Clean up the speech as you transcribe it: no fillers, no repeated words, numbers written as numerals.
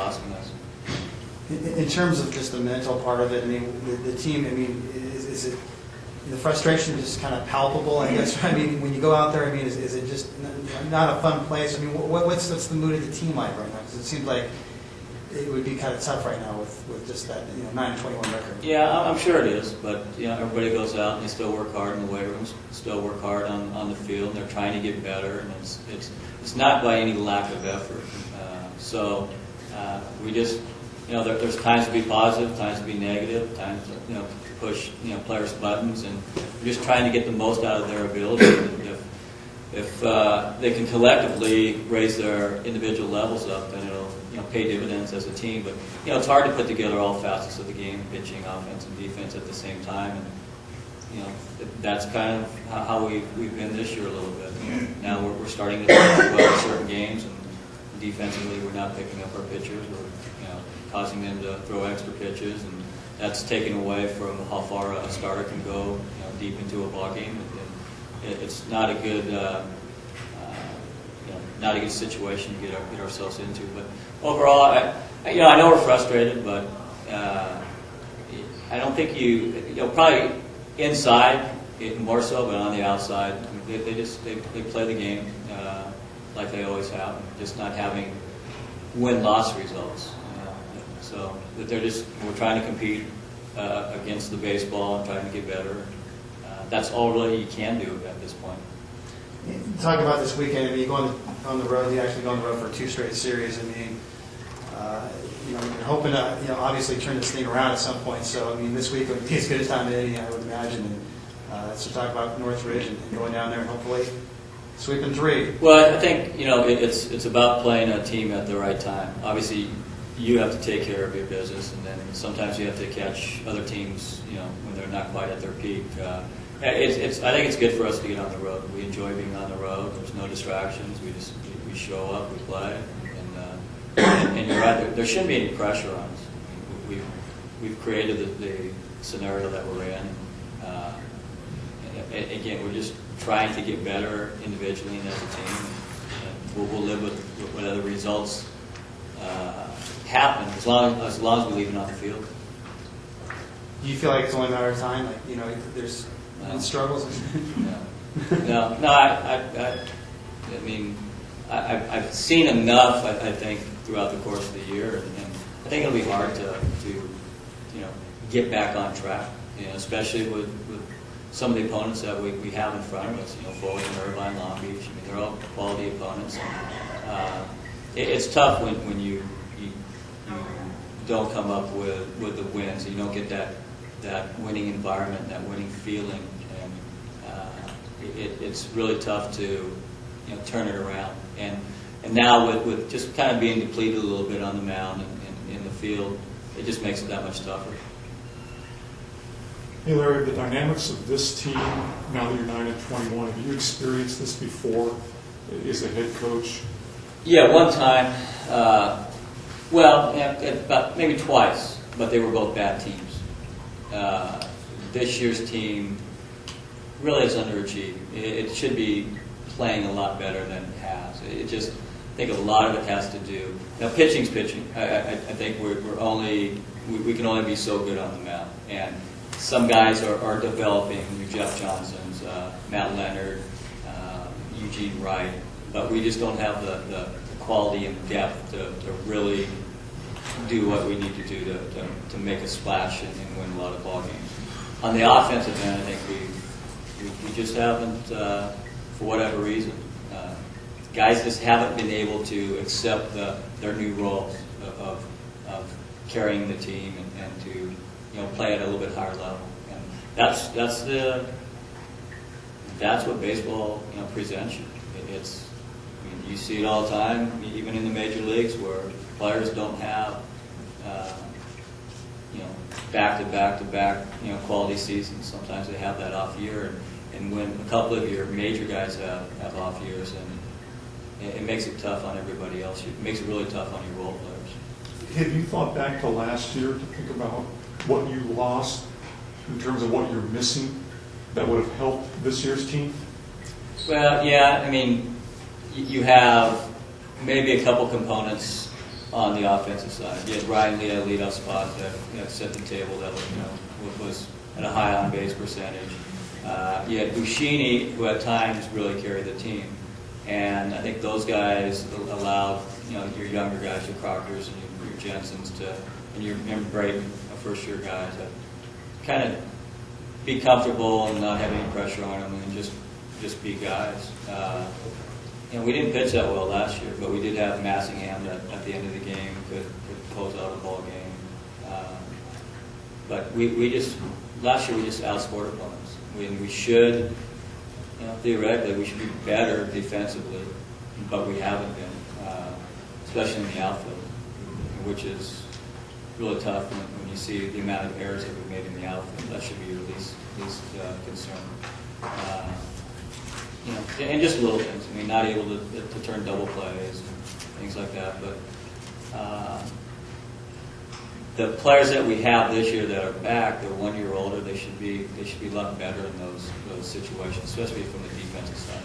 costing us. In terms of just the mental part of it, I mean, the team, I mean, is it the frustration just kind of palpable, I guess? I mean, when you go out there, I mean, is it just not a fun place? I mean, what's the mood of the team like right now? Because it seems like it would be kind of tough right now with just that 9-21 record. Yeah, I'm sure it is, but everybody goes out and they still work hard in the weight rooms, still work hard on the field, and they're trying to get better, and it's not by any lack of effort. So we just, there's times to be positive, times to be negative, times to push players' buttons, and we're just trying to get the most out of their ability. If they can collectively raise their individual levels up, then it'll pay dividends as a team. But it's hard to put together all facets of the game, pitching, offense, and defense at the same time. And that's kind of how we've been this year a little bit. Now we're starting to play well in certain games, and defensively we're not picking up our pitchers. We're causing them to throw extra pitches, and that's taken away from how far a starter can go deep into a ball game. It's not a good not a good situation to get ourselves into. But overall, I know we're frustrated, but I don't think probably inside more so, but on the outside, they play the game like they always have, just not having win-loss results. So that we're trying to compete against the baseball and trying to get better. That's all really you can do at this point. Talk about this weekend. I mean, you go on the road. You actually go on the road for 2 straight series. I mean, you're hoping to obviously turn this thing around at some point. So I mean, this week would be as good as time as any, I would imagine. And so talk about Northridge and going down there and hopefully sweeping 3. Well, I think it's about playing a team at the right time. Obviously, you have to take care of your business, and then sometimes you have to catch other teams, when they're not quite at their peak. I think it's good for us to get on the road. We enjoy being on the road. There's no distractions. We show up, we play, and you're right. There shouldn't be any pressure on us. We've created the scenario that we're in. Again, we're just trying to get better individually and as a team. And we'll live with whatever results happen as long as we leave it on the field. Do you feel like it's only a matter of time? Like there's struggles. No. I mean, I've seen enough. I think throughout the course of the year, and I think it'll be hard to get back on track. Especially with some of the opponents that we have in front of us. Foley and Irvine, Long Beach. I mean, they're all quality opponents. And, it's tough when you don't come up with the wins. You don't get that winning environment, that winning feeling, and it's really tough to turn it around. And now with just kind of being depleted a little bit on the mound and in the field, it just makes it that much tougher. Hey Larry, the dynamics of this team, now that you're 9-21, have you experienced this before as a head coach? Yeah, one time. About maybe twice, but they were both bad teams. This year's team really is underachieved. It should be playing a lot better than it has. I think a lot of it has to do. Now, pitching's pitching. I think we can only be so good on the mound, and some guys are developing. Jeff Johnson's, Matt Leonard, Eugene Wright, but we just don't have the quality and depth to really do what we need to do to make a splash and win a lot of ball games. On the offensive end, I think we just haven't, for whatever reason, guys just haven't been able to accept their new roles of carrying the team and to play at a little bit higher level. And that's what baseball presents you. You see it all the time, even in the major leagues, where players don't have back-to-back quality seasons. Sometimes they have that off year, and when a couple of your major guys have off years, and it makes it tough on everybody else. It makes it really tough on your role players. Have you thought back to last year to think about what you lost in terms of what you're missing that would have helped this year's team? Well, yeah. I mean, you have maybe a couple components on the offensive side. You had Ryan Lee at a leadoff spot that set the table that was at a high on-base percentage. You had Bushini, who at times really carried the team. And I think those guys allowed your younger guys, your Proctors and your Jensens, and your Brayton, a first-year guy, to kind of be comfortable and not have any pressure on them and just be guys. We didn't pitch that well last year, but we did have Massingham that at the end of the game could close out a ball game. But last year we just outscored opponents. We should, theoretically, we should be better defensively, but we haven't been, especially in the outfield, which is really tough when you see the amount of errors that we've made in the outfield. That should be your least concern. And just little things. I mean, not able to turn double plays and things like that. But the players that we have this year that are back, they're 1 year older. They should be a lot better in those situations, especially from the defensive side.